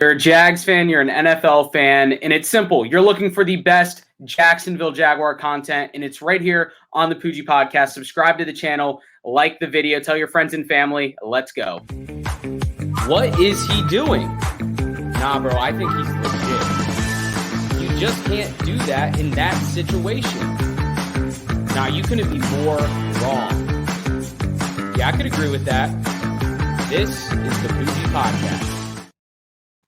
You're a Jags fan, you're an NFL fan, and it's simple. You're looking for the best Jacksonville Jaguar content, and it's right here on the Poojie podcast. Subscribe to the channel, like the video, tell your friends and family. Let's go. What is he doing? Nah, bro, I think he's legit. You just can't do that in that situation. Now, you couldn't be more wrong. Yeah, I could agree with that. This is the Poojie podcast.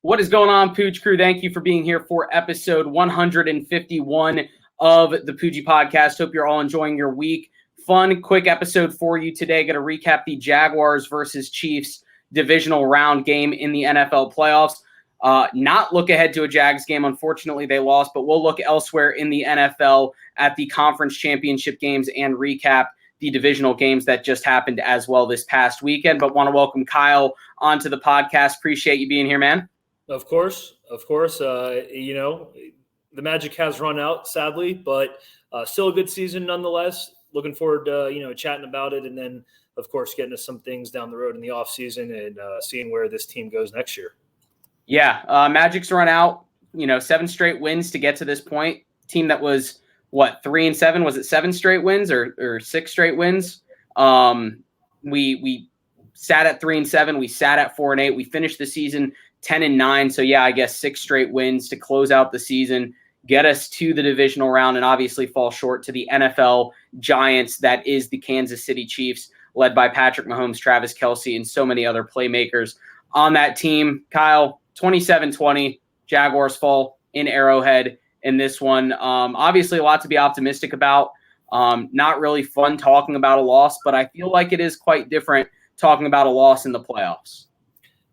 What is going on, Pooj crew? Thank you for being here for episode 151 of the Poojie podcast. Hope you're all enjoying your week. Fun, quick episode for you today. Going to recap the Jaguars versus Chiefs divisional round game in the NFL playoffs. Not look ahead to a Jags game. Unfortunately, they lost, but we'll look elsewhere in the NFL at the conference championship games and recap the divisional games that just happened as well this past weekend. But want to welcome Kyle onto the podcast. Appreciate you being here, man. Of course. The magic has run out, sadly, but still a good season nonetheless. Looking forward to, chatting about it, and then, of course, getting to some things down the road in the offseason and seeing where this team goes next year. Yeah, Magic's run out, 7 straight wins to get to this point. Team that was, 3-7? Was it 7 straight wins or 6 straight wins? We sat at 3-7. We sat at 4-8. We finished the season 10-9. So, yeah, I guess 6 straight wins to close out the season, get us to the divisional round, and obviously fall short to the NFL giants that is the Kansas City Chiefs, led by Patrick Mahomes, Travis Kelce, and so many other playmakers on that team. Kyle, 27-20, Jaguars fall in Arrowhead in this one. Obviously, a lot to be optimistic about. Not really fun talking about a loss, but I feel like it is quite different talking about a loss in the playoffs.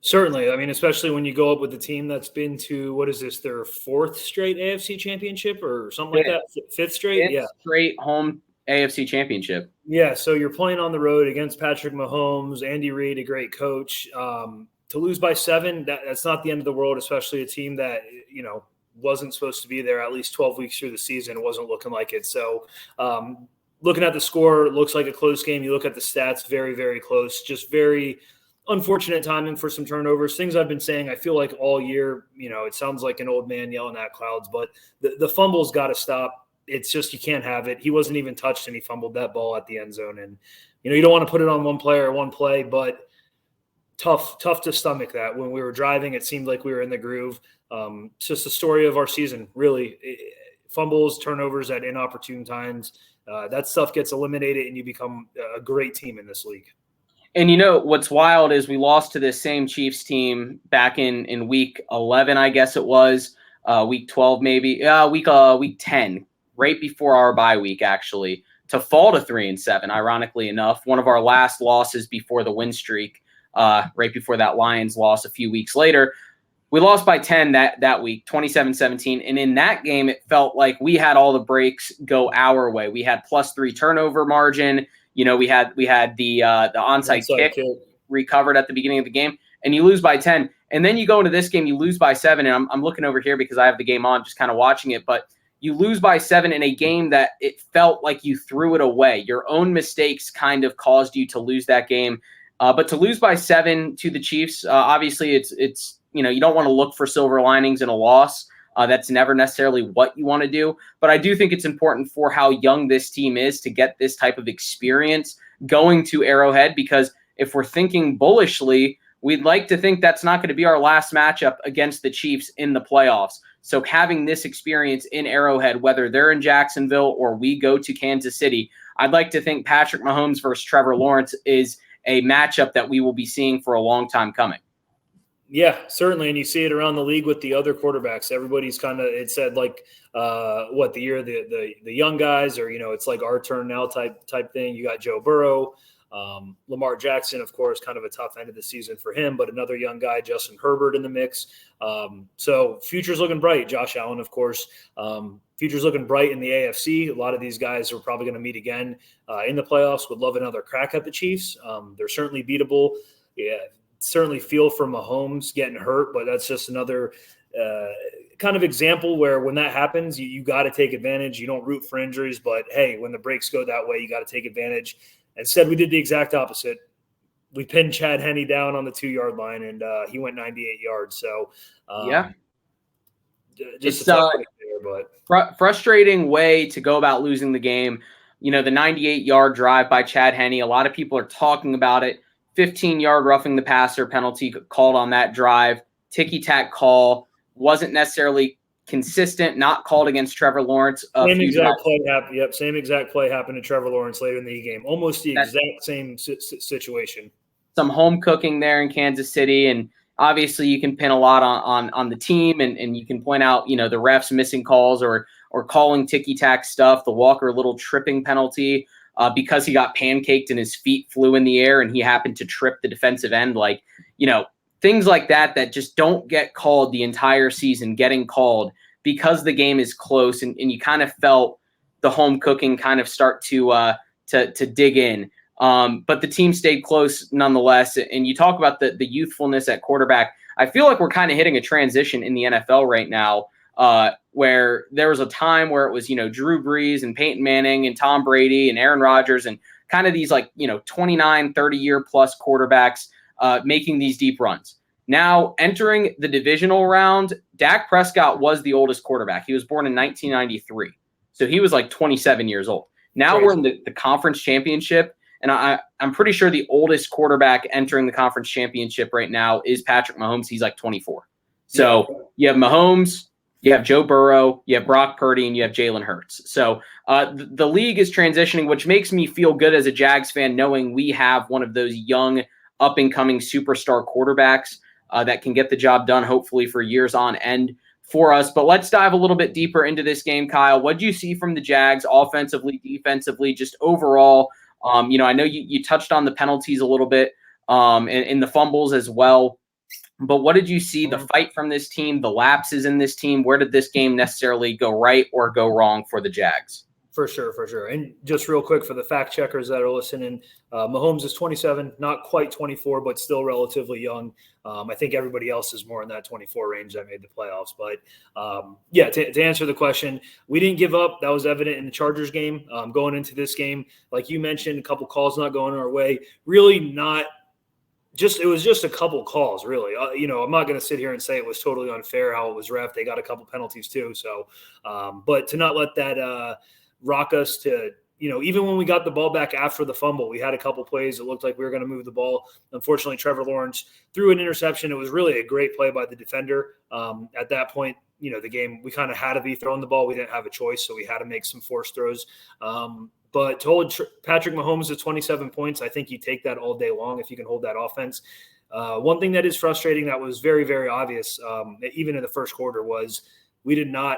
Certainly. I mean, especially when you go up with a team that's been to, their 4th straight AFC Championship or something like that? 5th straight? Fifth straight home AFC Championship. Yeah, so you're playing on the road against Patrick Mahomes, Andy Reid, a great coach. To lose by 7, that's not the end of the world, especially a team that, wasn't supposed to be there at least 12 weeks through the season. It wasn't looking like it. So looking at the score, it looks like a close game. You look at the stats, very, very close, just very unfortunate timing for some turnovers. Things I've been saying, I feel like all year, it sounds like an old man yelling at clouds, but the fumbles got to stop. It's just, you can't have it. He wasn't even touched and he fumbled that ball at the end zone. And, you don't want to put it on one player or one play, but tough to stomach that. When we were driving, it seemed like we were in the groove. It's just the story of our season, really. Fumbles, turnovers at inopportune times. That stuff gets eliminated and you become a great team in this league. And what's wild is we lost to this same Chiefs team back in week 11, I guess it was, week 12 maybe, week 10, right before our bye week actually, to fall to 3-7. Ironically enough, one of our last losses before the win streak, right before that Lions loss a few weeks later. We lost by 10 that week, 27-17. And in that game, it felt like we had all the breaks go our way. We had +3 turnover margin. We had the onside kick recovered at the beginning of the game, and you lose by 10. And then you go into this game, you lose by 7. And I'm looking over here because I have the game on, just kind of watching it. But you lose by 7 in a game that it felt like you threw it away. Your own mistakes kind of caused you to lose that game. But to lose by 7 to the Chiefs, obviously it's you don't want to look for silver linings in a loss. That's never necessarily what you want to do. But I do think it's important for how young this team is to get this type of experience going to Arrowhead, because if we're thinking bullishly, we'd like to think that's not going to be our last matchup against the Chiefs in the playoffs. So having this experience in Arrowhead, whether they're in Jacksonville or we go to Kansas City, I'd like to think Patrick Mahomes versus Trevor Lawrence is a matchup that we will be seeing for a long time coming. Yeah, certainly. And you see it around the league with the other quarterbacks. Everybody's kind of, it said like, the year, the young guys, or, it's like our turn now type thing. You got Joe Burrow, Lamar Jackson, of course, kind of a tough end of the season for him, but another young guy, Justin Herbert, in the mix. So future's looking bright. Josh Allen, of course, future's looking bright in the AFC. A lot of these guys are probably going to meet again in the playoffs. Would love another crack at the Chiefs. They're certainly beatable. Yeah. Certainly feel for Mahomes getting hurt, but that's just another kind of example where when that happens, you got to take advantage. You don't root for injuries, but hey, when the breaks go that way, you got to take advantage. Instead, we did the exact opposite. we pinned Chad Henne down on the 2-yard line, and he went 98 yards. So, just it's a tough pick there, but frustrating way to go about losing the game. The 98-yard drive by Chad Henne. A lot of people are talking about it. 15-yard roughing the passer penalty called on that drive. Ticky-tack call. Wasn't necessarily consistent, not called against Trevor Lawrence. Same exact play happened. Yep, same exact play happened to Trevor Lawrence later in the game. Almost the exact same situation. Some home cooking there in Kansas City, and obviously you can pin a lot on the team, and you can point out, the refs missing calls or calling ticky-tack stuff, the Walker Little tripping penalty because he got pancaked and his feet flew in the air and he happened to trip the defensive end. Things like that just don't get called the entire season, getting called because the game is close, and you kind of felt the home cooking kind of start to dig in. But the team stayed close nonetheless. And you talk about the youthfulness at quarterback. I feel like we're kind of hitting a transition in the NFL right now, where there was a time where it was, Drew Brees and Peyton Manning and Tom Brady and Aaron Rodgers and kind of these 29, 30-year plus quarterbacks making these deep runs. Now, entering the divisional round, Dak Prescott was the oldest quarterback. He was born in 1993. So he was 27 years old. Now we're in the conference championship. And I'm pretty sure the oldest quarterback entering the conference championship right now is Patrick Mahomes. He's 24. So you have Mahomes, you have Joe Burrow, you have Brock Purdy, and you have Jalen Hurts. So the league is transitioning, which makes me feel good as a Jags fan, knowing we have one of those young, up-and-coming superstar quarterbacks that can get the job done, hopefully for years on end for us. But let's dive a little bit deeper into this game, Kyle. What did you see from the Jags offensively, defensively, just overall? I know you touched on the penalties a little bit and the fumbles as well. But what did you see, the fight from this team, the lapses in this team? Where did this game necessarily go right or go wrong for the Jags? For sure. And just real quick for the fact checkers that are listening, Mahomes is 27, not quite 24, but still relatively young. I think everybody else is more in that 24 range that made the playoffs. But, to answer the question, we didn't give up. That was evident in the Chargers game. Going into this game, like you mentioned, a couple calls not going our way. Really not just – it was just a couple calls, really. I'm not going to sit here and say it was totally unfair how it was ref. They got a couple penalties too. So, but to not let that rock us to – even when we got the ball back after the fumble, we had a couple plays. It looked like we were going to move the ball. Unfortunately, Trevor Lawrence threw an interception. It was really a great play by the defender. At that point, the game, we kind of had to be throwing the ball. We didn't have a choice, so we had to make some forced throws. But to hold Patrick Mahomes to 27 points, I think you take that all day long if you can hold that offense. One thing that is frustrating that was very, very obvious, even in the first quarter, was we did not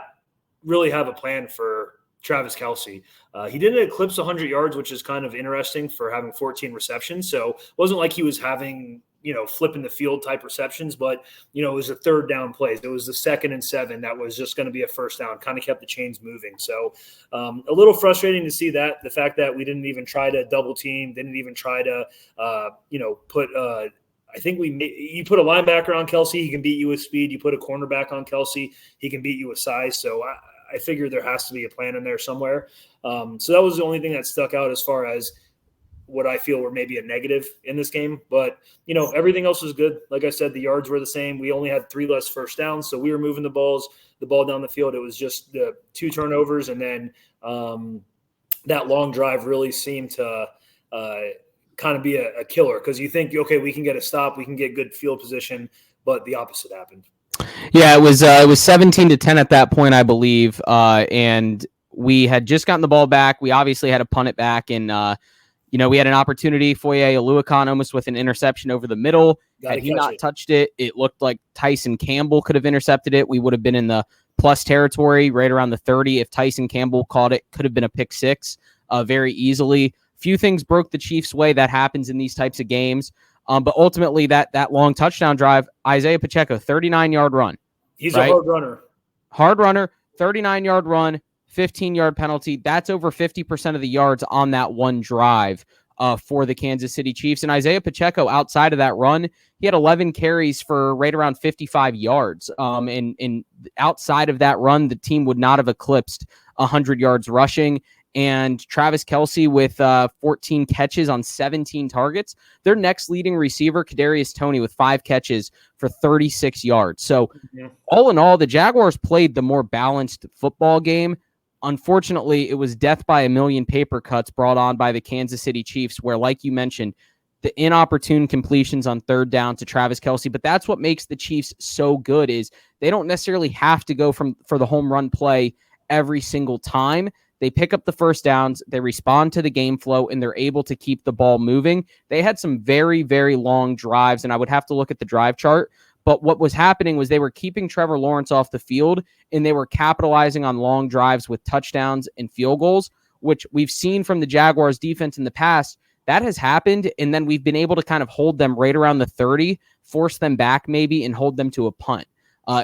really have a plan for Travis Kelce. He didn't eclipse 100 yards, which is kind of interesting for having 14 receptions. So it wasn't like he was having, flipping the field type receptions, but, it was a third down play. It was the 2nd and 7 that was just going to be a first down, kind of kept the chains moving. So a little frustrating to see that, the fact that we didn't even try to double team, didn't even try to, put I think you put a linebacker on Kelce, he can beat you with speed. You put a cornerback on Kelce, he can beat you with size. So I figure there has to be a plan in there somewhere. So that was the only thing that stuck out as far as what I feel were maybe a negative in this game. But, everything else was good. Like I said, the yards were the same. We only had 3 less first downs, so we were moving the ball down the field. It was just the 2 turnovers, and then that long drive really seemed to kind of be a killer because you think, okay, we can get a stop, we can get good field position, but the opposite happened. Yeah, it was 17-10 at that point, I believe, and we had just gotten the ball back. We obviously had to punt it back, and we had an opportunity. Foye Oluokun almost with an interception over the middle. Had he not touched it, it looked like Tyson Campbell could have intercepted it. We would have been in the plus territory, right around the 30. If Tyson Campbell caught it, could have been a pick 6 very easily. Few things broke the Chiefs' way. That happens in these types of games. But ultimately, that long touchdown drive, Isaiah Pacheco, 39-yard run. He's a hard runner. Hard runner, 39-yard run, 15-yard penalty. That's over 50% of the yards on that one drive for the Kansas City Chiefs. And Isaiah Pacheco, outside of that run, he had 11 carries for right around 55 yards. And outside of that run, the team would not have eclipsed 100 yards rushing. and Travis Kelce with 14 catches on 17 targets. Their next leading receiver, Kadarius Toney, with 5 catches for 36 yards. So all in all, the Jaguars played the more balanced football game. Unfortunately, it was death by a million paper cuts brought on by the Kansas City Chiefs, where, like you mentioned, the inopportune completions on third down to Travis Kelce. But that's what makes the Chiefs so good, is they don't necessarily have to go for the home run play every single time. They pick up the first downs, they respond to the game flow, and they're able to keep the ball moving. They had some very, very long drives, and I would have to look at the drive chart. But what was happening was they were keeping Trevor Lawrence off the field, and they were capitalizing on long drives with touchdowns and field goals, which we've seen from the Jaguars defense in the past. That has happened, and then we've been able to kind of hold them right around the 30, force them back maybe, and hold them to a punt.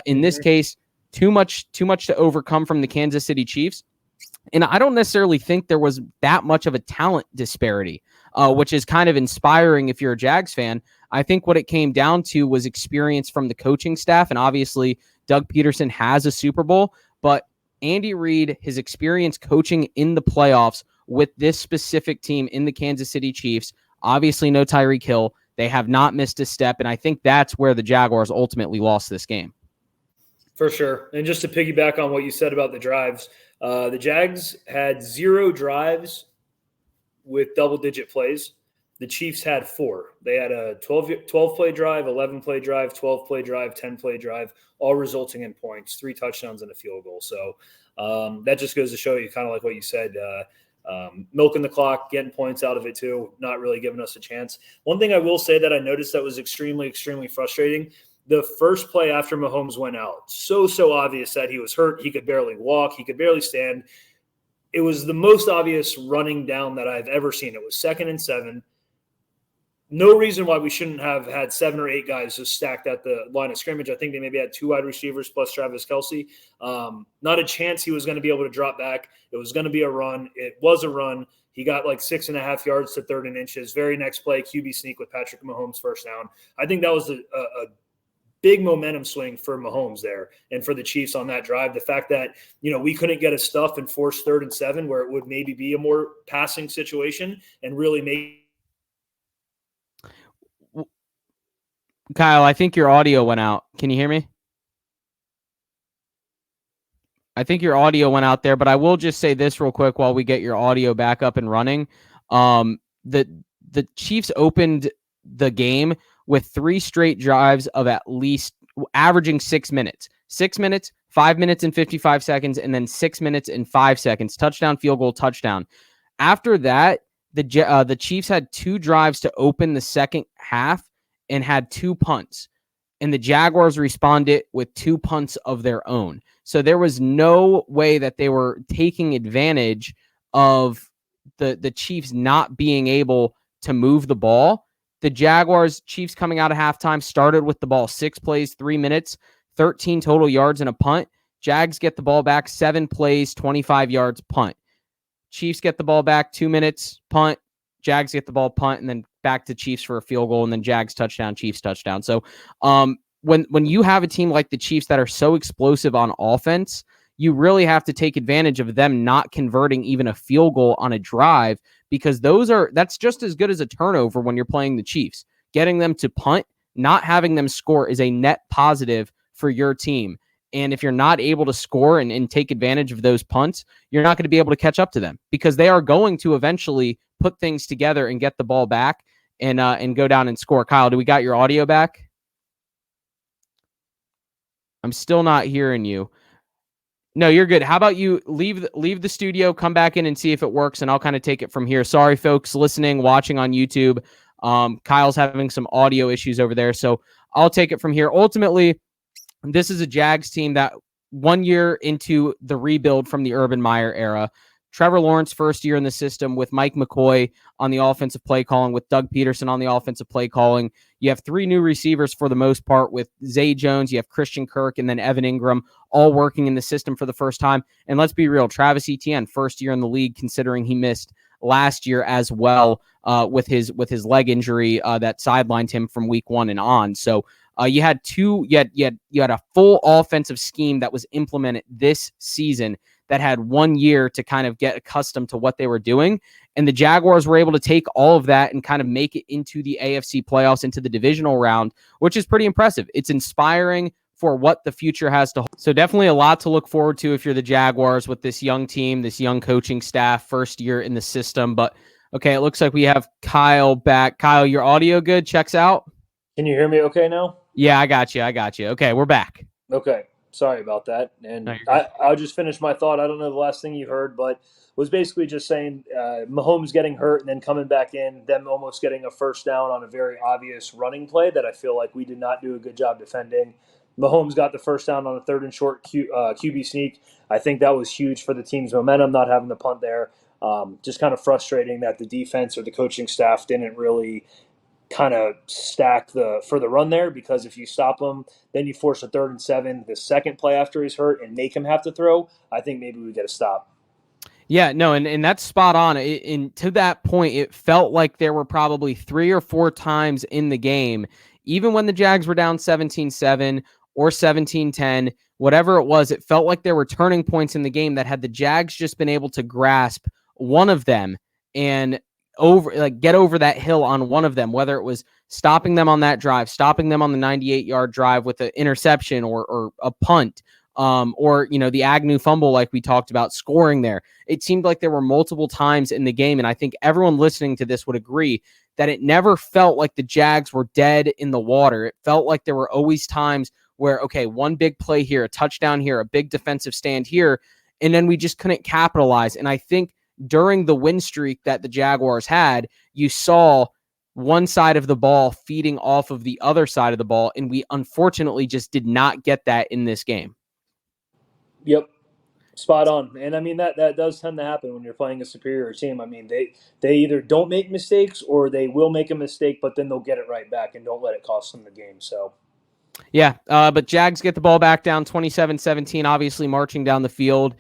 In this case, too much to overcome from the Kansas City Chiefs. And I don't necessarily think there was that much of a talent disparity, which is kind of inspiring if you're a Jags fan. I think what it came down to was experience from the coaching staff. And obviously, Doug Peterson has a Super Bowl, but Andy Reid, his experience coaching in the playoffs with this specific team in the Kansas City Chiefs, obviously no Tyreek Hill. They have not missed a step. And I think that's where the Jaguars ultimately lost this game. For sure. And just to piggyback on what you said about the drives, the Jags had 0 drives with double-digit plays. The Chiefs had 4. They had a 12-play drive, 11-play drive, 12-play drive, 10-play drive, all resulting in points, 3 touchdowns and a field goal. So that just goes to show you, kind of like what you said, milking the clock, getting points out of it too, not really giving us a chance. One thing I will say that I noticed that was extremely, extremely frustrating, the first play after Mahomes went out, so obvious that he was hurt. He could barely walk. He could barely stand. It was the most obvious running down that I've ever seen. It was 2nd and 7. No reason why we shouldn't have had 7 or 8 guys just stacked at the line of scrimmage. I think they maybe had 2 wide receivers plus Travis Kelce. Not a chance he was going to be able to drop back. It was going to be a run. It was a run. He got like 6.5 yards to 3rd and inches. Very next play, QB sneak with Patrick Mahomes first down. I think that was a big momentum swing for Mahomes there and for the Chiefs on that drive. The fact that, we couldn't get a stuff and force 3rd and 7 where it would maybe be a more passing situation and really make. Kyle, I think your audio went out. Can you hear me? I think your audio went out there, but I will just say this real quick while we get your audio back up and running. The Chiefs opened the game with 3 straight drives of at least averaging 6 minutes. 6 minutes, 5 minutes and 55 seconds, and then 6 minutes and 5 seconds. Touchdown, field goal, touchdown. After that, the Chiefs had 2 drives to open the second half and had 2 punts. And the Jaguars responded with 2 punts of their own. So there was no way that they were taking advantage of the Chiefs not being able to move the ball. The Chiefs coming out of halftime started with the ball 6 plays, 3 minutes, 13 total yards and a punt. Jags get the ball back 7 plays, 25 yards, punt. Chiefs get the ball back 2 minutes, punt. Jags get the ball, punt, and then back to Chiefs for a field goal, and then Jags touchdown, Chiefs touchdown. So when you have a team like the Chiefs that are so explosive on offense, you really have to take advantage of them not converting even a field goal on a drive, because that's just as good as a turnover when you're playing the Chiefs. Getting them to punt, not having them score is a net positive for your team. And if you're not able to score and take advantage of those punts, you're not going to be able to catch up to them, because they are going to eventually put things together and get the ball back and go down and score. Kyle, do we got your audio back? I'm still not hearing you. No, you're good. How about you leave the studio, come back in and see if it works, and I'll kind of take it from here. Sorry, folks listening, watching on YouTube. Kyle's having some audio issues over there, so I'll take it from here. Ultimately, this is a Jags team that 1 year into the rebuild from the Urban Meyer era. Trevor Lawrence, first year in the system with Mike McCoy on the offensive play calling, with Doug Peterson on the offensive play calling. You have 3 new receivers for the most part with Zay Jones. You have Christian Kirk and then Evan Ingram all working in the system for the first time. And let's be real, Travis Etienne, first year in the league, considering he missed last year as well with his leg injury that sidelined him from week 1 and on. So you had a full offensive scheme that was implemented this season that had 1 year to kind of get accustomed to what they were doing. And the Jaguars were able to take all of that and kind of make it into the AFC playoffs, into the divisional round, which is pretty impressive. It's inspiring for what the future has to hold. So definitely a lot to look forward to if you're the Jaguars with this young team, this young coaching staff, first year in the system. But okay, it looks like we have Kyle back. Kyle, your audio good? Checks out? Can you hear me okay now? Yeah, I got you. Okay, we're back. Okay. Sorry about that. And No, you're good. I'll just finish my thought. I don't know the last thing you heard, but was basically just saying Mahomes getting hurt and then coming back in, them almost getting a first down on a very obvious running play that I feel like we did not do a good job defending. Mahomes got the first down on a 3rd and short QB sneak. I think that was huge for the team's momentum, not having the punt there. Just kind of frustrating that the defense or the coaching staff didn't really kind of stack for the run there, because if you stop him, then you force a 3rd and 7 the second play after he's hurt and make him have to throw. I think maybe we get a stop. Yeah, no, and that's spot on. And to that point, it felt like there were probably 3 or 4 times in the game, even when the Jags were down 17-7 or 17-10, whatever it was, it felt like there were turning points in the game that had the Jags just been able to grasp one of them and get over that hill on one of them, whether it was stopping them on that drive, stopping them on the 98-yard drive with an interception or a punt, or the Agnew fumble like we talked about, scoring there. It seemed like there were multiple times in the game, and I think everyone listening to this would agree that it never felt like the Jags were dead in the water. It felt like there were always times where, okay, one big play here, a touchdown here, a big defensive stand here, and then we just couldn't capitalize. And I think during the win streak that the Jaguars had, you saw one side of the ball feeding off of the other side of the ball, and we unfortunately just did not get that in this game. Yep, spot on. And I mean that does tend to happen when you're playing a superior team. I mean they either don't make mistakes or they will make a mistake, but then they'll get it right back and don't let it cost them the game. So yeah, but Jags get the ball back down 27-17, obviously marching down the field,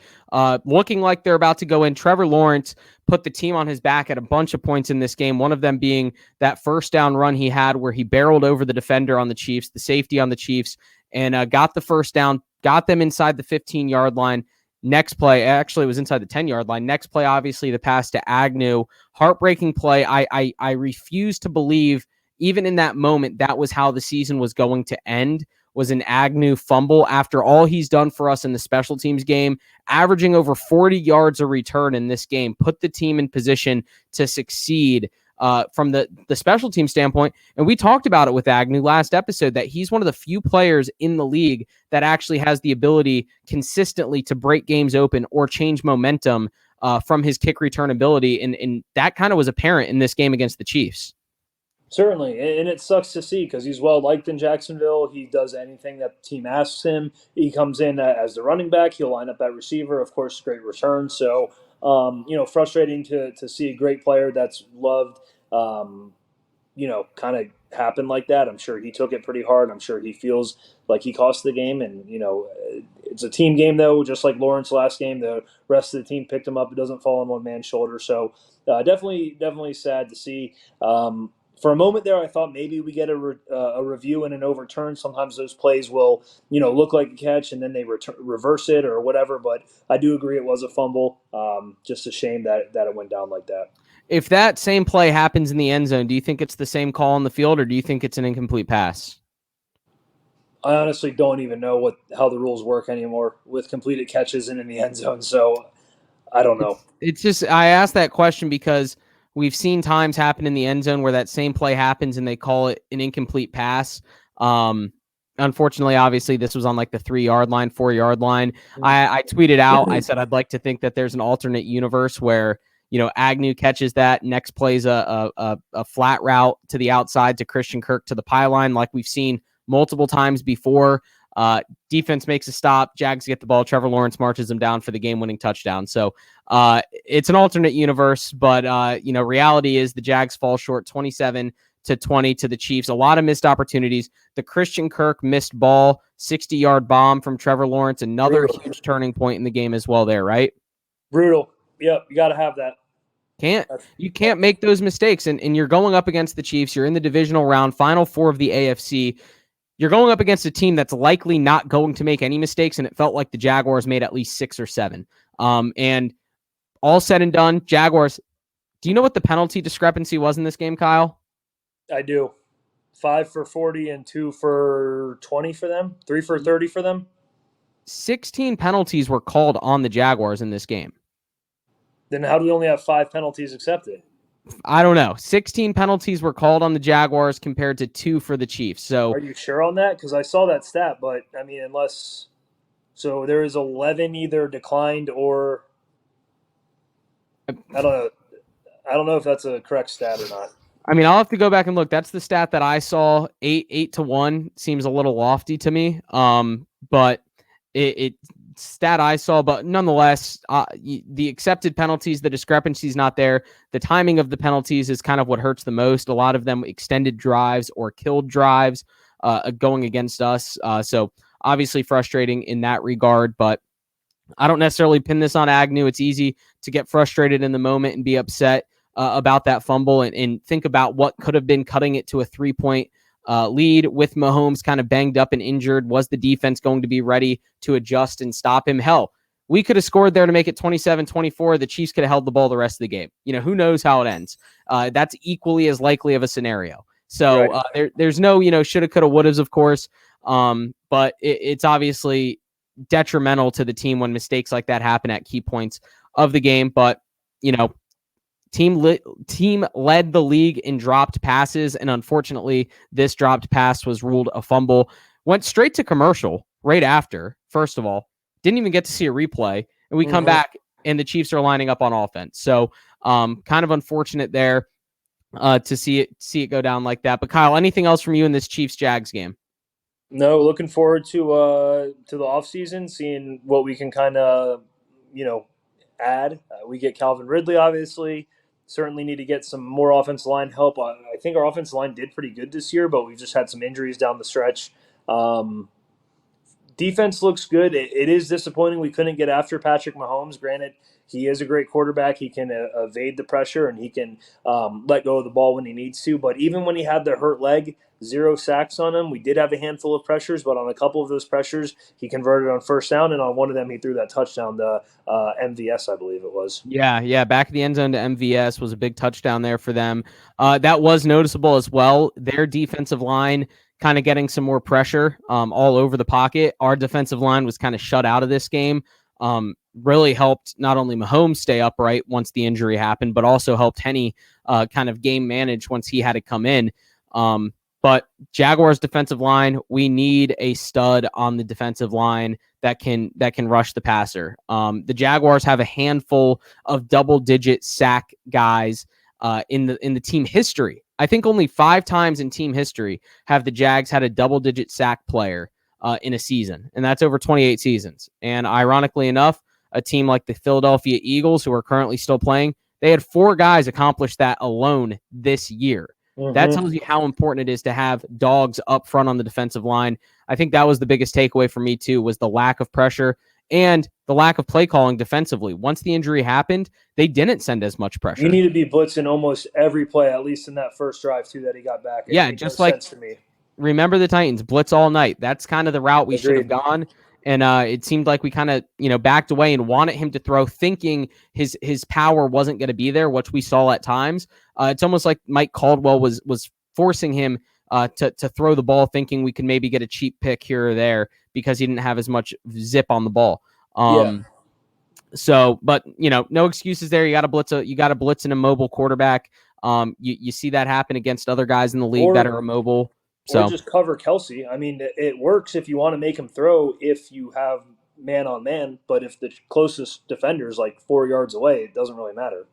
looking like they're about to go in. Trevor Lawrence put the team on his back at a bunch of points in this game, one of them being that first down run he had where he barreled over the defender on the Chiefs, the safety on the Chiefs, and got the first down, got them inside the 15-yard line. Next play, actually it was inside the 10-yard line. Next play, obviously the pass to Agnew. Heartbreaking play. I refuse to believe, even in that moment, that was how the season was going to end, was an Agnew fumble after all he's done for us in the special teams game, averaging over 40 yards a return in this game, put the team in position to succeed from the special team standpoint. And we talked about it with Agnew last episode, that he's one of the few players in the league that actually has the ability consistently to break games open or change momentum from his kick return ability. And that kind of was apparent in this game against the Chiefs. certainly, and it sucks to see because he's well liked in Jacksonville. He does anything that the team asks him. He comes in as the running back. He'll line up at receiver. Of course, great return. So, frustrating to see a great player that's loved, kind of happen like that. I'm sure he took it pretty hard. I'm sure he feels like he cost the game. And, it's a team game, though, just like Lawrence last game. The rest of the team picked him up. It doesn't fall on one man's shoulder. So definitely sad to see. For a moment there, I thought maybe we get a review and an overturn. Sometimes those plays will, look like a catch and then they reverse it or whatever. But I do agree it was a fumble. Just a shame that it went down like that. If that same play happens in the end zone, do you think it's the same call on the field, or do you think it's an incomplete pass? I honestly don't even know how the rules work anymore with completed catches and in the end zone. So I don't know. It's just, I asked that question because we've seen times happen in the end zone where that same play happens and they call it an incomplete pass. Unfortunately, obviously, this was on like the 3-yard line, 4-yard line. I tweeted out, I said, I'd like to think that there's an alternate universe where, Agnew catches that, next plays a flat route to the outside to Christian Kirk to the pylon, like we've seen multiple times before. Defense makes a stop, Jags get the ball, Trevor Lawrence marches them down for the game-winning touchdown. So it's an alternate universe, but reality is the Jags fall short 27-20 to the Chiefs. A lot of missed opportunities. The Christian Kirk missed ball, 60-yard bomb from Trevor Lawrence, another huge turning point in the game as well there, right? Brutal. Yep, you got to have that. You can't make those mistakes, and you're going up against the Chiefs. You're in the divisional round, final 4 of the AFC. you're going up against a team that's likely not going to make any mistakes, and it felt like the Jaguars made at least 6 or 7. And all said and done, Jaguars, do you know what the penalty discrepancy was in this game, Kyle? I do. 5 for 40 and 2 for 20 for them. 3 for 30 for them. 16 penalties were called on the Jaguars in this game. Then how do we only have 5 penalties accepted? I don't know. 16 penalties were called on the Jaguars compared to 2 for the Chiefs. So are you sure on that? Because I saw that stat, but I mean, unless so, there is 11 either declined or I don't know. I don't know if that's a correct stat or not. I mean, I'll have to go back and look. That's the stat that I saw. 8-1 seems a little lofty to me. But it stat I saw, but nonetheless, the accepted penalties, the discrepancy is not there. The timing of the penalties is kind of what hurts the most. A lot of them extended drives or killed drives going against us. So obviously frustrating in that regard, but I don't necessarily pin this on Agnew. It's easy to get frustrated in the moment and be upset about that fumble and think about what could have been cutting it to a 3-point lead with Mahomes kind of banged up and injured. Was the defense going to be ready to adjust and stop him? Hell, we could have scored there to make it 27-24. The Chiefs could have held the ball the rest of the game. Who knows how it ends? That's equally as likely of a scenario. So there's no, shoulda, coulda, wouldas, of course. But it's obviously detrimental to the team when mistakes like that happen at key points of the game. But, team led the league in dropped passes, and unfortunately, this dropped pass was ruled a fumble. Went straight to commercial right after, first of all. Didn't even get to see a replay, and we come back, and the Chiefs are lining up on offense. So kind of unfortunate there to see it go down like that. But Kyle, anything else from you in this Chiefs-Jags game? No, looking forward to the offseason, seeing what we can kind of, add. We get Calvin Ridley, obviously. Certainly need to get some more offensive line help. I think our offensive line did pretty good this year, but we've just had some injuries down the stretch. Defense looks good. It is disappointing we couldn't get after Patrick Mahomes. Granted, he is a great quarterback. He can evade the pressure, and he can let go of the ball when he needs to. But even when he had the hurt leg, 0 sacks on him. We did have a handful of pressures, but on a couple of those pressures, he converted on first down, and on one of them, he threw that touchdown, the MVS, I believe it was. Yeah, back of the end zone to MVS was a big touchdown there for them. That was noticeable as well. Their defensive line kind of getting some more pressure all over the pocket. Our defensive line was kind of shut out of this game. Really helped not only Mahomes stay upright once the injury happened, but also helped Henny kind of game manage once he had to come in. But Jaguars defensive line, we need a stud on the defensive line that can rush the passer. The Jaguars have a handful of double-digit sack guys in the team history. I think only 5 times in team history have the Jags had a double-digit sack player in a season, and that's over 28 seasons. And ironically enough, a team like the Philadelphia Eagles, who are currently still playing, they had 4 guys accomplish that alone this year. That tells you how important it is to have dogs up front on the defensive line. I think that was the biggest takeaway for me, too, was the lack of pressure and the lack of play calling defensively. Once the injury happened, they didn't send as much pressure. You need to be blitzing almost every play, at least in that first drive, too, that he got back. Yeah, just like, to me. Remember the Titans, blitz all night. That's kind of the route we should have gone. And it seemed like we kind of, backed away and wanted him to throw, thinking his power wasn't going to be there, which we saw at times. It's almost like Mike Caldwell was forcing him to throw the ball, thinking we could maybe get a cheap pick here or there because he didn't have as much zip on the ball. So, but no excuses there. You got to blitz an immobile quarterback. You see that happen against other guys in the league that are immobile. Or just cover Kelsey. I mean, it works if you want to make him throw if you have man on man, but if the closest defender is like 4 yards away, it doesn't really matter.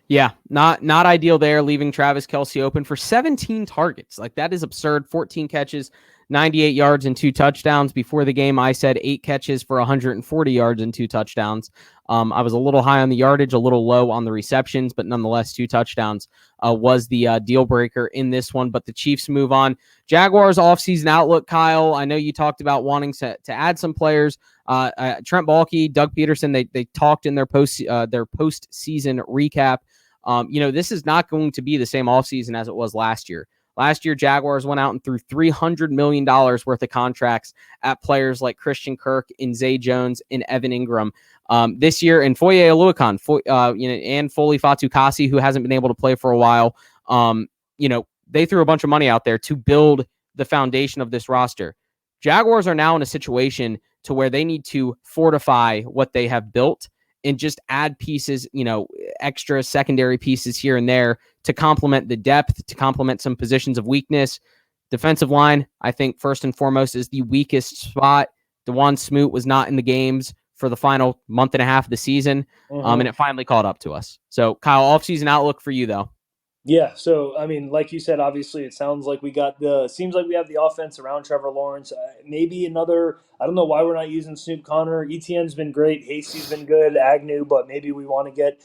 Yeah, not ideal there, leaving Travis Kelsey open for 17 targets. Like, that is absurd. 14 catches, 98 yards and 2 touchdowns. Before the game, I said 8 catches for 140 yards and 2 touchdowns. I was a little high on the yardage, a little low on the receptions, but nonetheless, 2 touchdowns was the deal breaker in this one. But the Chiefs move on. Jaguars offseason outlook, Kyle. I know you talked about wanting to add some players. Trent Baalke, Doug Peterson, they talked in their postseason recap. This is not going to be the same offseason as it was last year. Last year, Jaguars went out and threw $300 million worth of contracts at players like Christian Kirk and Zay Jones and Evan Ingram. This year, and Foye Oluokun, and Foley Fatukasi, who hasn't been able to play for a while, they threw a bunch of money out there to build the foundation of this roster. Jaguars are now in a situation to where they need to fortify what they have built and just add pieces, extra secondary pieces here and there to complement the depth, to complement some positions of weakness. Defensive line, I think, first and foremost, is the weakest spot. DeJuan Smoot was not in the games for the final month and a half of the season, and it finally caught up to us. So, Kyle, offseason outlook for you, though. Yeah, so I mean, like you said, obviously it sounds like seems like we have the offense around Trevor Lawrence. Maybe another. I don't know why we're not using Snoop Connor. ETN's been great. Hasty's been good. Agnew, but maybe we want to get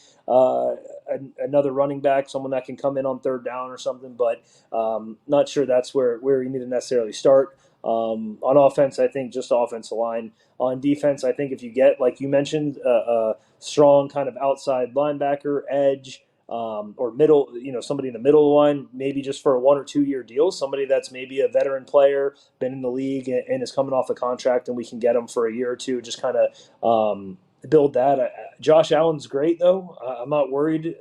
another running back, someone that can come in on third down or something. But not sure that's where we need to necessarily start. On offense, I think just offensive line. On defense, I think if you get, like you mentioned, a strong kind of outside linebacker, edge. Or middle, somebody in the middle of the line, maybe just for a 1 or 2 year deal, somebody that's maybe a veteran player, been in the league and is coming off a contract, and we can get them for a year or two, just kind of build that. Josh Allen's great, though. I'm not worried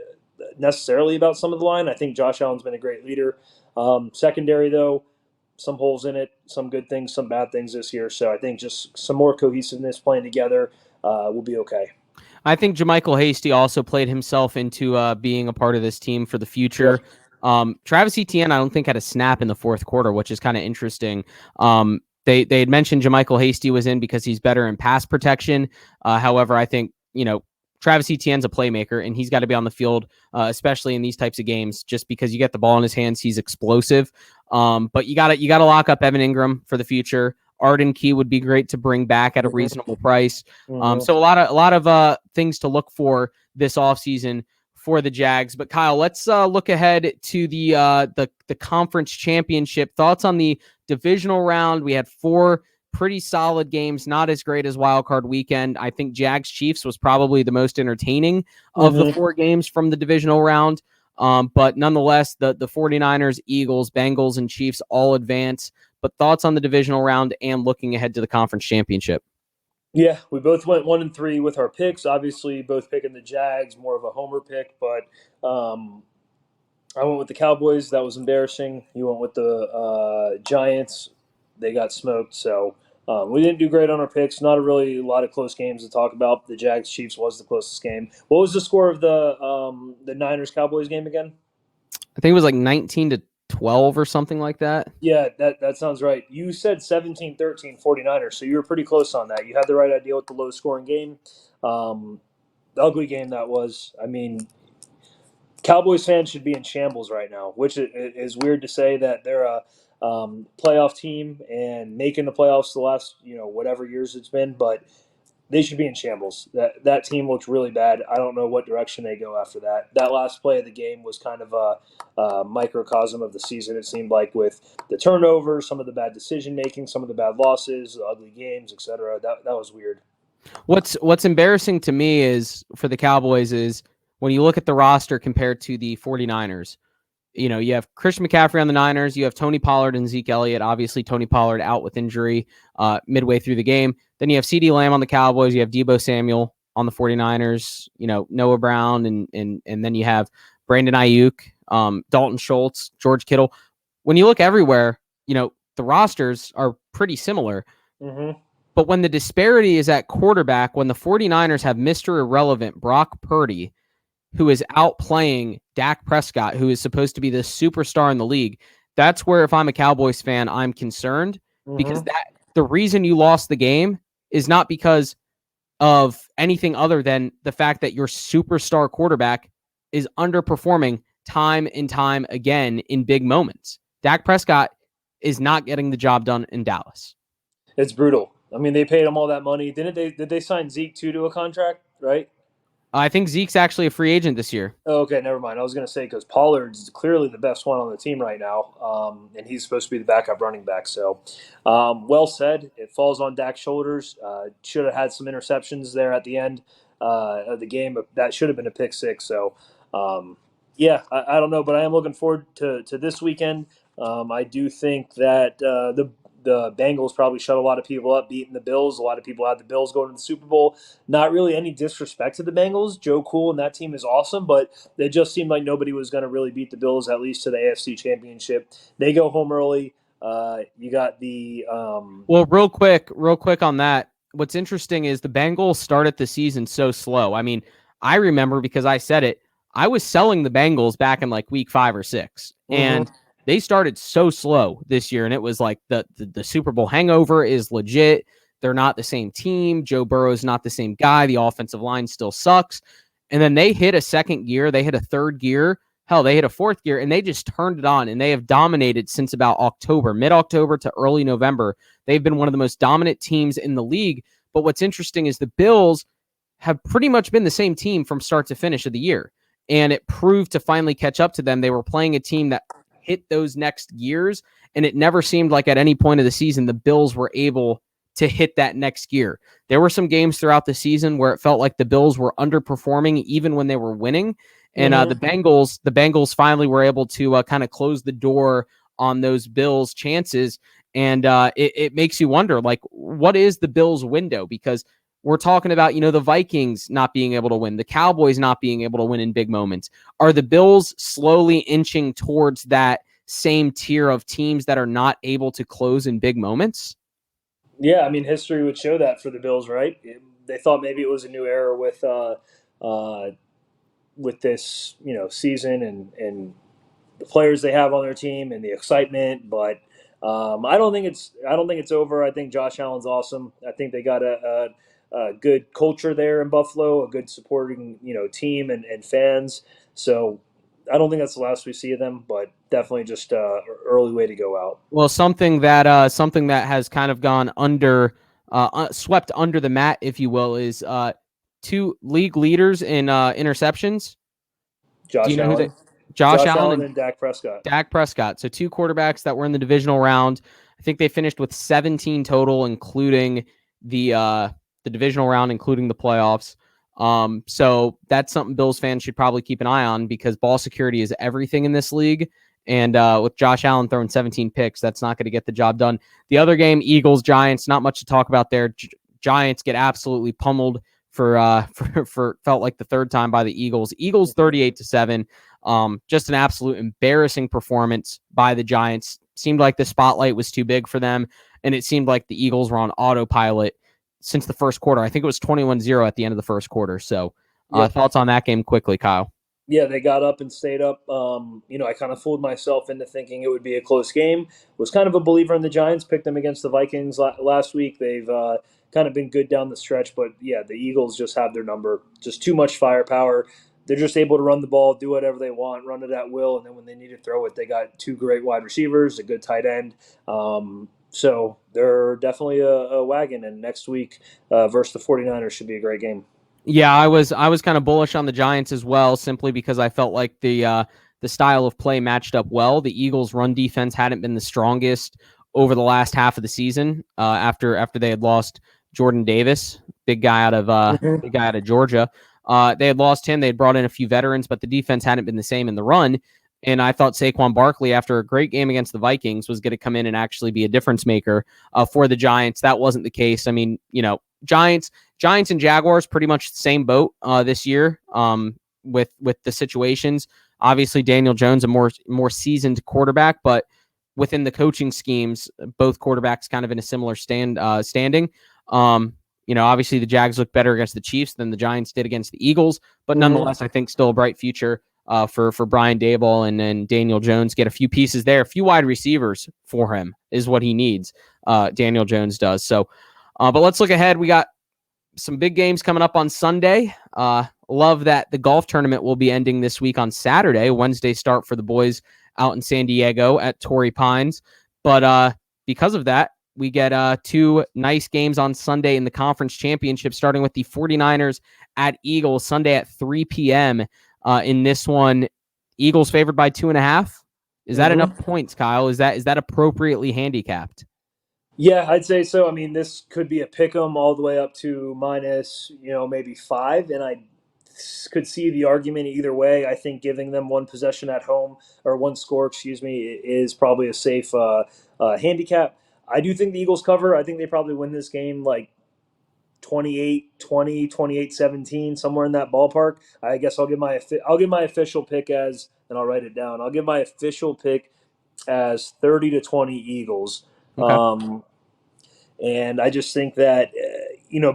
necessarily about some of the line. I think Josh Allen's been a great leader. Secondary, though, some holes in it, some good things, some bad things this year. So I think just some more cohesiveness playing together will be okay. I think JaMychal Hasty also played himself into being a part of this team for the future. Yep. Travis Etienne, I don't think, had a snap in the fourth quarter, which is kind of interesting. They had mentioned JaMychal Hasty was in because he's better in pass protection. However, I think, Travis Etienne's a playmaker, and he's got to be on the field, especially in these types of games, just because you get the ball in his hands, he's explosive. But you gotta lock up Evan Ingram for the future. Arden Key would be great to bring back at a reasonable price. So a lot of things to look for this offseason for the Jags. But Kyle, let's look ahead to the conference championship. Thoughts on the divisional round? We had 4 pretty solid games, not as great as wildcard weekend. I think Jags Chiefs was probably the most entertaining of the 4 games from the divisional round. But nonetheless, the 49ers, Eagles, Bengals, and Chiefs all advance. But thoughts on the divisional round and looking ahead to the conference championship? Yeah, we both went 1-3 with our picks. Obviously, both picking the Jags, more of a homer pick. But I went with the Cowboys. That was embarrassing. You went with the Giants. They got smoked. So we didn't do great on our picks. Not really a lot of close games to talk about. The Jags Chiefs was the closest game. What was the score of the Niners Cowboys game again? I think it was like 19-12 or something like that. Yeah, that sounds right. You said 17-13 49ers, so you were pretty close on that. You had the right idea with the low-scoring game. The ugly game that was. I mean, Cowboys fans should be in shambles right now, which is weird to say that they're a playoff team and making the playoffs the last whatever years it's been, but they should be in shambles. That team looked really bad. I don't know what direction they go after that. That last play of the game was kind of a microcosm of the season, it seemed like, with the turnovers, some of the bad decision-making, some of the bad losses, the ugly games, etc. That was weird. What's embarrassing to me is for the Cowboys is when you look at the roster compared to the 49ers, you have Christian McCaffrey on the Niners, you have Tony Pollard and Zeke Elliott. Obviously, Tony Pollard out with injury midway through the game. Then you have CeeDee Lamb on the Cowboys. You have Deebo Samuel on the 49ers, Noah Brown, and then you have Brandon Ayuk, Dalton Schultz, George Kittle. When you look everywhere, the rosters are pretty similar. Mm-hmm. But when the disparity is at quarterback, when the 49ers have Mr. Irrelevant Brock Purdy, who is outplaying Dak Prescott, who is supposed to be the superstar in the league, that's where, if I'm a Cowboys fan, I'm concerned, because the reason you lost the game is not because of anything other than the fact that your superstar quarterback is underperforming time and time again in big moments. Dak Prescott is not getting the job done in Dallas. It's brutal. I mean, they paid him all that money. Did they sign Zeke too to a contract, right? I think Zeke's actually a free agent this year. Oh, okay, never mind. I was going to say, because Pollard's clearly the best one on the team right now, and he's supposed to be the backup running back. So, well said. It falls on Dak's shoulders. Should have had some interceptions there at the end of the game, but that should have been a pick six. So, yeah, I don't know, but I am looking forward to this weekend. I do think that the Bengals probably shut a lot of people up, beating the Bills. A lot of people had the Bills going to the Super Bowl. Not really any disrespect to the Bengals. Joe Cool and that team is awesome, but it just seemed like nobody was going to really beat the Bills, at least to the AFC Championship. They go home early. You got the Well, real quick on that. What's interesting is the Bengals started the season so slow. I mean, I remember because I said it. I was selling the Bengals back in like week 5 or 6, and they started so slow this year, and it was like the Super Bowl hangover is legit. They're not the same team. Joe Burrow's not the same guy. The offensive line still sucks. And then they hit a second gear. They hit a third gear. Hell, they hit a fourth gear, and they just turned it on, and they have dominated since about October, mid-October to early November. They've been one of the most dominant teams in the league. But what's interesting is the Bills have pretty much been the same team from start to finish of the year. And it proved to finally catch up to them. They were playing a team that hit those next gears, and it never seemed like at any point of the season the Bills were able to hit that next gear. There were some games throughout the season where it felt like the Bills were underperforming even when they were winning. And the Bengals finally were able to kind of close the door on those Bills' chances. And it makes you wonder, like, what is the Bills' window? Because we're talking about, the Vikings not being able to win, the Cowboys not being able to win in big moments. Are the Bills slowly inching towards that same tier of teams that are not able to close in big moments? Yeah, I mean, history would show that for the Bills, right? They thought maybe it was a new era with this, season and the players they have on their team and the excitement. But I don't think it's over. I think Josh Allen's awesome. I think they got a good culture there in Buffalo, a good supporting team and fans. So I don't think that's the last we see of them, but definitely just early way to go out. Well, something that has kind of gone swept under the mat, if you will, is 2 league leaders in interceptions. Do you Josh know who Allen, they? Josh Allen and Dak Prescott. Dak Prescott. So 2 quarterbacks that were in the divisional round. I think they finished with 17 total, including the divisional round, including the playoffs. So that's something Bills fans should probably keep an eye on, because ball security is everything in this league. And with Josh Allen throwing 17 picks, that's not going to get the job done. The other game, Eagles Giants, not much to talk about there. Giants get absolutely pummeled for felt like the third time by the Eagles. Eagles 38-7. Just an absolute embarrassing performance by the Giants. Seemed like the spotlight was too big for them, and it seemed like the Eagles were on autopilot since the first quarter. I think it was 21-0 at the end of the first quarter. So thoughts on that game quickly, Kyle? Yeah, they got up and stayed up. I kind of fooled myself into thinking it would be a close game. Was kind of a believer in the Giants. Picked them against the Vikings last week. They've kind of been good down the stretch, but yeah, the Eagles just have their number. Just too much firepower. They're just able to run the ball, do whatever they want, run it at will, and then when they need to throw it, they got 2 great wide receivers, a good tight end. So they're definitely a wagon, and next week versus the 49ers should be a great game. Yeah, I was kind of bullish on the Giants as well, simply because I felt like the style of play matched up well. The Eagles' run defense hadn't been the strongest over the last half of the season. After they had lost Jordan Davis, big guy out of Georgia. They had lost him. They had brought in a few veterans, but the defense hadn't been the same in the run. And I thought Saquon Barkley, after a great game against the Vikings, was going to come in and actually be a difference maker for the Giants. That wasn't the case. I mean, Giants and Jaguars pretty much the same boat this year with the situations. Obviously, Daniel Jones, a more seasoned quarterback, but within the coaching schemes, both quarterbacks kind of in a similar standing. Obviously the Jags look better against the Chiefs than the Giants did against the Eagles, but nonetheless, I think still a bright future for Brian Daboll, and then Daniel Jones get a few pieces there, a few wide receivers for him is what he needs. Daniel Jones does. So, but let's look ahead. We got some big games coming up on Sunday. Love that the golf tournament will be ending this week on Saturday. Wednesday start for the boys out in San Diego at Torrey Pines. But because of that, we get 2 nice games on Sunday in the conference championship, starting with the 49ers at Eagles Sunday at 3 p.m. In this one, Eagles favored by 2.5. Is that enough points, Kyle? Is that appropriately handicapped? Yeah, I'd say so. I mean, this could be a pick 'em all the way up to minus, maybe 5, and I could see the argument either way. I think giving them one possession at home, or one score, excuse me, is probably a safe handicap. I do think the Eagles cover. I think they probably win this game like 28-20, 28-17, somewhere in that ballpark. I guess I'll give my official pick as, and I'll write it down. I'll give my official pick as 30-20 Eagles. Okay. And I just think that,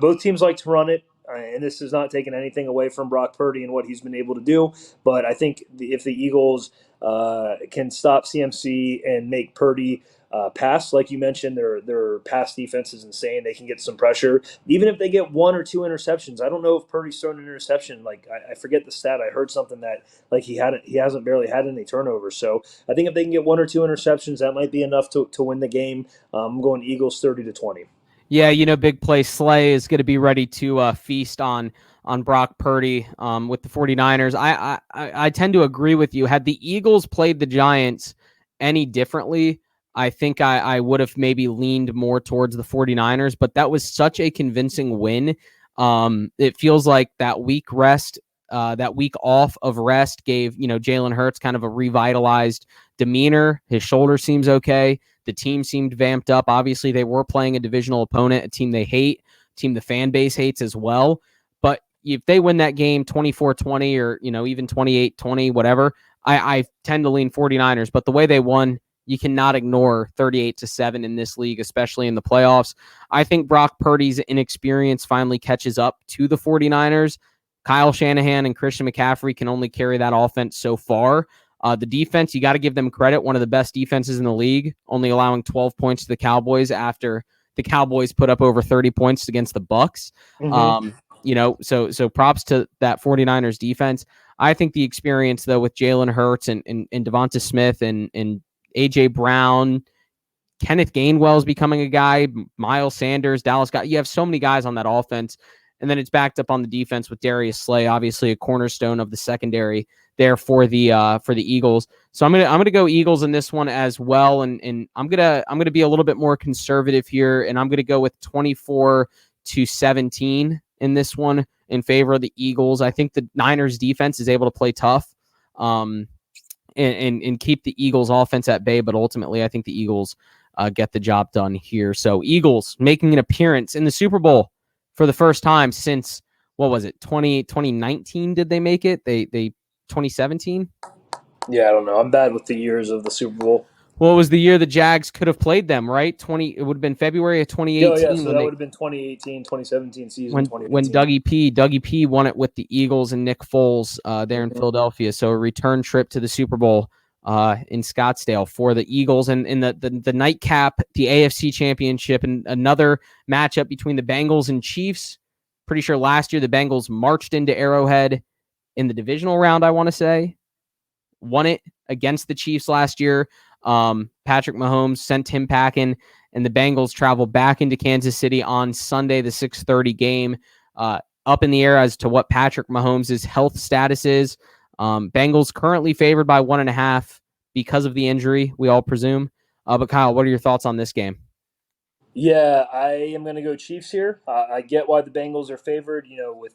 both teams like to run it. And this is not taking anything away from Brock Purdy and what he's been able to do. But I think if the Eagles can stop CMC and make Purdy pass, like you mentioned, their pass defense is insane. They can get some pressure. Even if they get one or two interceptions, I don't know if Purdy's thrown an interception. Like, I forget the stat. I heard something that like he hasn't barely had any turnovers. So I think if they can get one or two interceptions, that might be enough to win the game. I'm going Eagles 30-20. Yeah, big play Slay is going to be ready to feast on Brock Purdy with the 49ers. I tend to agree with you. Had the Eagles played the Giants any differently, I think I would have maybe leaned more towards the 49ers, but that was such a convincing win. It feels like that week off of rest gave, Jalen Hurts kind of a revitalized demeanor. His shoulder seems okay. The team seemed vamped up. Obviously, they were playing a divisional opponent, a team they hate, a team the fan base hates as well. But if they win that game 24-20 or, even 28-20, whatever, I tend to lean 49ers. But the way they won, you cannot ignore 38-7 in this league, especially in the playoffs. I think Brock Purdy's inexperience finally catches up to the 49ers. Kyle Shanahan and Christian McCaffrey can only carry that offense so far. The defense, you got to give them credit. One of the best defenses in the league, only allowing 12 points to the Cowboys after the Cowboys put up over 30 points against the Bucks. Mm-hmm. So props to that 49ers defense. I think the experience, though, with Jalen Hurts and Devonta Smith and A.J. Brown, Kenneth Gainwell's becoming a guy, Miles Sanders, Dallas Scott. You have so many guys on that offense. And then it's backed up on the defense with Darius Slay, obviously a cornerstone of the secondary there for the Eagles. So I'm gonna go Eagles in this one as well, and I'm gonna be a little bit more conservative here, and I'm gonna go with 24-17 in this one in favor of the Eagles. I think the Niners defense is able to play tough, and keep the Eagles offense at bay, but ultimately I think the Eagles get the job done here. So Eagles making an appearance in the Super Bowl for the first time since, what was it, 2019 did they make it? They 2017? Yeah, I don't know. I'm bad with the years of the Super Bowl. Well, it was the year the Jags could have played them, right? It would have been February of 2018. Yeah, so that would have been 2018, 2017 season. When Dougie P won it with the Eagles and Nick Foles there in Philadelphia. So a return trip to the Super Bowl in Scottsdale for the Eagles, and in the nightcap, the AFC Championship, and another matchup between the Bengals and Chiefs. Pretty sure last year the Bengals marched into Arrowhead in the divisional round, I want to say. Won it against the Chiefs last year. Patrick Mahomes sent him packing, and the Bengals travel back into Kansas City on Sunday, the 6:30 game. Up in the air as to what Patrick Mahomes' health status is. Bengals currently favored by 1.5 because of the injury, we all presume. But Kyle, what are your thoughts on this game? Yeah, I am going to go Chiefs here. I get why the Bengals are favored, with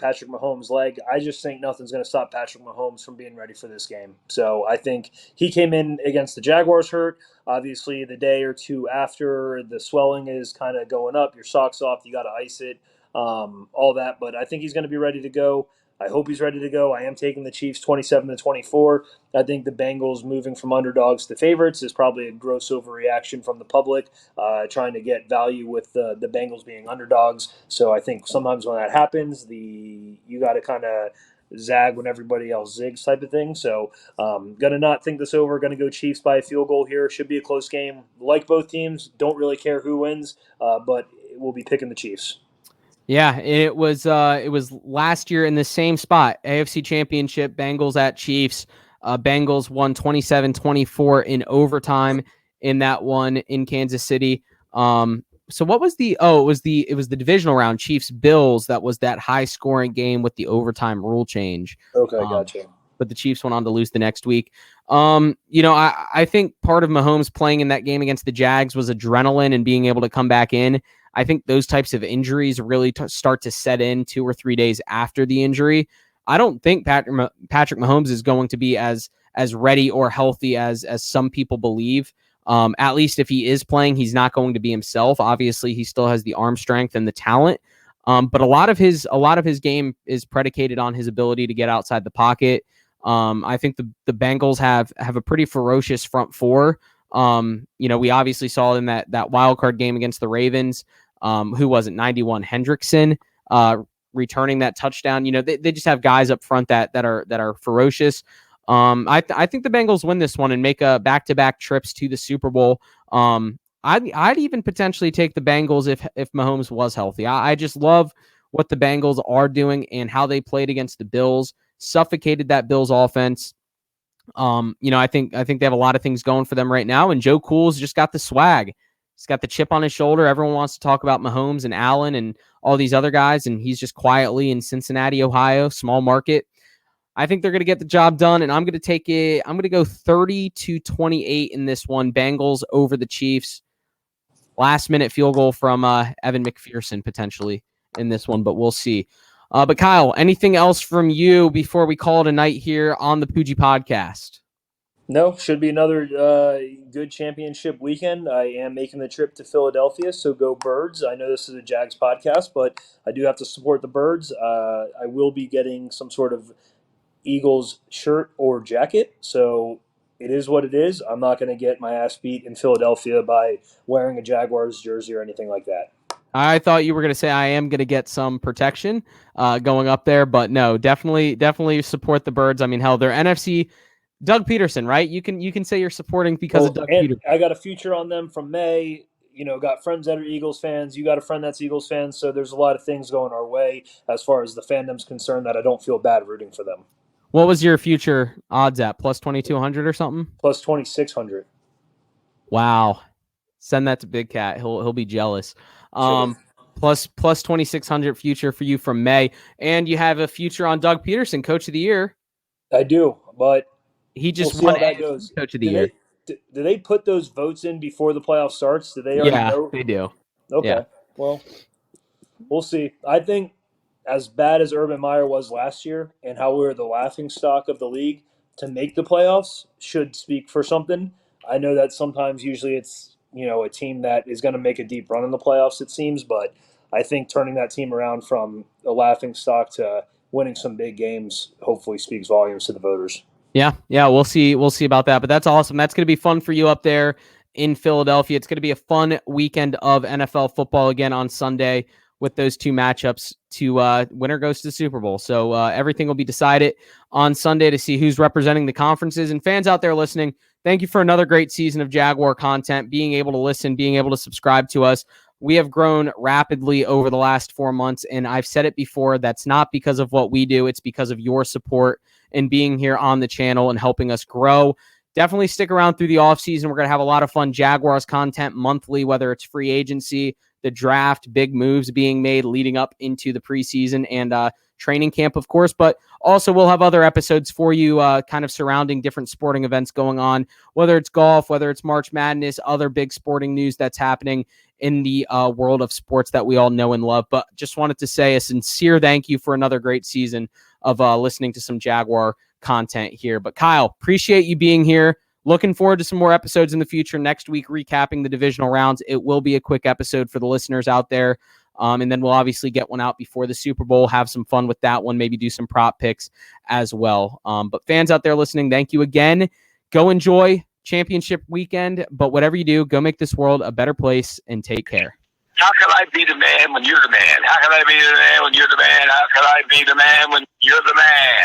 Patrick Mahomes' leg. I just think nothing's going to stop Patrick Mahomes from being ready for this game. So I think he came in against the Jaguars hurt. Obviously, the day or two after, the swelling is kind of going up. Your socks off, you got to ice it, all that. But I think he's going to be ready to go. I hope he's ready to go. I am taking the Chiefs 27-24. I think the Bengals moving from underdogs to favorites is probably a gross overreaction from the public, trying to get value with the Bengals being underdogs. So I think sometimes when that happens, you got to kind of zag when everybody else zigs type of thing. So gonna not think this over. Gonna go Chiefs by a field goal here. Should be a close game. Like both teams, don't really care who wins, but we'll be picking the Chiefs. Yeah, it was last year in the same spot. AFC Championship, Bengals at Chiefs. Bengals won 27-24 in overtime in that one in Kansas City. So what was it was the divisional round, Chiefs Bills, that was that high scoring game with the overtime rule change. Okay, gotcha. But the Chiefs went on to lose the next week. I think part of Mahomes playing in that game against the Jags was adrenaline and being able to come back in. I think those types of injuries really start to set in 2 or 3 days after the injury. I don't think Patrick Mahomes is going to be as ready or healthy as some people believe. At least if he is playing, he's not going to be himself. Obviously, he still has the arm strength and the talent. But a lot of his game is predicated on his ability to get outside the pocket. I think the Bengals have a pretty ferocious front four. We obviously saw in that wild card game against the Ravens. Who was it? 91 Hendrickson returning that touchdown. They just have guys up front that are ferocious. I think the Bengals win this one and make a back-to-back trips to the Super Bowl. I'd even potentially take the Bengals if Mahomes was healthy. I just love what the Bengals are doing and how they played against the Bills, suffocated that Bills offense. I think they have a lot of things going for them right now, and Joe Cool's just got the swag. He's got the chip on his shoulder. Everyone wants to talk about Mahomes and Allen and all these other guys, and he's just quietly in Cincinnati, Ohio, small market. I think they're going to get the job done, and I'm going to take it. I'm going to go 30-28 in this one. Bengals over the Chiefs. Last-minute field goal from Evan McPherson potentially in this one, but we'll see. But Kyle, anything else from you before we call it a night here on the Poojie podcast? No, should be another good championship weekend. I am making the trip to Philadelphia, so go Birds. I know this is a Jags podcast, but I do have to support the Birds. I will be getting some sort of Eagles shirt or jacket, so it is what it is. I'm not going to get my ass beat in Philadelphia by wearing a Jaguars jersey or anything like that. I thought you were going to say I am going to get some protection going up there, but no, definitely support the Birds. I mean, hell, they're NFC. Doug Peterson, right? You can say you're supporting because of Doug Peterson. I got a future on them from May. Got friends that are Eagles fans. You got a friend that's Eagles fans. So there's a lot of things going our way as far as the fandom's concerned that I don't feel bad rooting for them. What was your future odds at? Plus 2,200 or something? Plus 2,600. Wow. Send that to Big Cat. He'll be jealous. Plus 2,600 future for you from May. And you have a future on Doug Peterson, Coach of the Year. I do, but he just we'll won that goes. Coach of the Year. Do they put those votes in before the playoff starts? Do they already know? They do. Okay. Yeah. Well, we'll see. I think as bad as Urban Meyer was last year and how we were the laughing stock of the league, to make the playoffs should speak for something. I know that sometimes usually it's, a team that is going to make a deep run in the playoffs, it seems, but I think turning that team around from a laughing stock to winning some big games hopefully speaks volumes to the voters. Yeah, we'll see about that, but that's awesome. That's going to be fun for you up there in Philadelphia. It's going to be a fun weekend of NFL football again on Sunday with those two matchups to winner goes to the Super Bowl. So everything will be decided on Sunday to see who's representing the conferences. And fans out there listening, thank you for another great season of Jaguar content, being able to listen, being able to subscribe to us. We have grown rapidly over the last 4 months, and I've said it before, that's not because of what we do. It's because of your support and being here on the channel and helping us grow. Definitely stick around through the offseason. We're going to have a lot of fun Jaguars content monthly, whether it's free agency, the draft, big moves being made leading up into the preseason and training camp, of course. But also we'll have other episodes for you kind of surrounding different sporting events going on, whether it's golf, whether it's March Madness, other big sporting news that's happening in the world of sports that we all know and love. But just wanted to say a sincere thank you for another great season of listening to some Jaguar content here. But Kyle, appreciate you being here. Looking forward to some more episodes in the future. Next week, recapping the divisional rounds. It will be a quick episode for the listeners out there. And then we'll obviously get one out before the Super Bowl, have some fun with that one, maybe do some prop picks as well. But fans out there listening, thank you again. Go enjoy championship weekend. But whatever you do, go make this world a better place and take care. How can I be the man when you're the man? How can I be the man when you're the man? How can I be the man when you're the man?